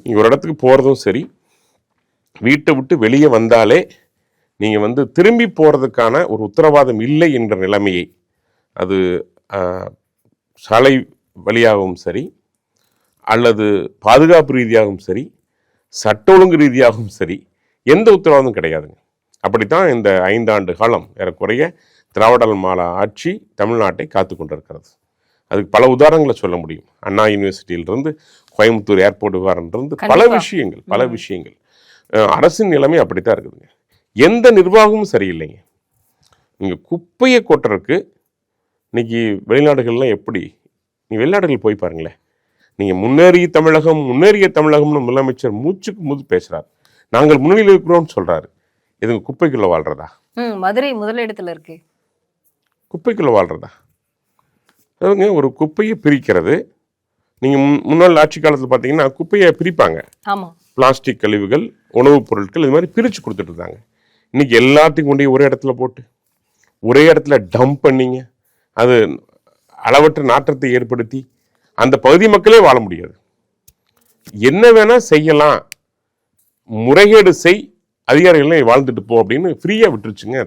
நீங்கள் ஒரு இடத்துக்கு போகிறதும் சரி, வீட்டை விட்டு வெளியே வந்தாலே நீங்கள் திரும்பி போகிறதுக்கான ஒரு உத்தரவாதம் இல்லை என்ற நிலைமையை, அது சாலை வழியாகவும் சரி, அல்லது பாதுகாப்பு ரீதியாகவும் சரி, சட்ட ஒழுங்கு ரீதியாகவும் சரி, எந்த உத்தரவாதமும் கிடையாதுங்க. அப்படித்தான் இந்த 5 ஆண்டு காலம் ஏறக்குறைய திராவிடர் மாடல் ஆட்சி தமிழ்நாட்டை காத்து கொண்டிருக்கிறது. அதுக்கு பல உதாரணங்களை சொல்ல முடியும். அண்ணா யூனிவர்சிட்டியிலிருந்து கோயம்புத்தூர் ஏர்போர்ட் விவகாரம்ன்றது பல விஷயங்கள். அரசின் நிலைமை அப்படித்தான் இருக்குதுங்க. எந்த நிர்வாகமும் சரியில்லைங்க. நீங்கள் குப்பையை கொட்டுறதுக்கு இன்னைக்கு வெளிநாடுகள்லாம் எப்படி, நீங்கள் வெளிநாடுகள் போய் பாருங்களேன். நீங்கள் முன்னேறிய தமிழகம்னு முதலமைச்சர் மூச்சுக்கு மூச்சு பேசுகிறார். நாங்கள் முன்னணியில் இருக்கிறோம்னு சொல்கிறாரு. இதுங்க குப்பைக்குள்ளே வாழ்கிறதா? மதுரை முதலிடத்தில் இருக்கு. குப்பைக்குள்ளே வாழ்கிறதா? அதுங்க ஒரு குப்பையை பிரிக்கிறது. நீங்கள் முன்னாள் ஆட்சி காலத்தில் பார்த்தீங்கன்னா குப்பையை பிரிப்பாங்க. ஆமாம், பிளாஸ்டிக் கழிவுகள், உணவுப் பொருட்கள், இது மாதிரி பிரித்து கொடுத்துட்டு இருந்தாங்க. இன்றைக்கி எல்லாத்தையும் கொண்டு ஒரே இடத்துல போட்டு ஒரே இடத்துல டம்ப் பண்ணிங்க. அது அளவற்ற நாற்றத்தை ஏற்படுத்தி அந்த பகுதி மக்களே வாழ முடியாது. என்ன வேணால் செய்யலாம், முறைகேடு செய், அதிகாரிகள் வாழ்ந்துட்டு போ அப்படின்னு ஃப்ரீயாக விட்டுருச்சுங்க.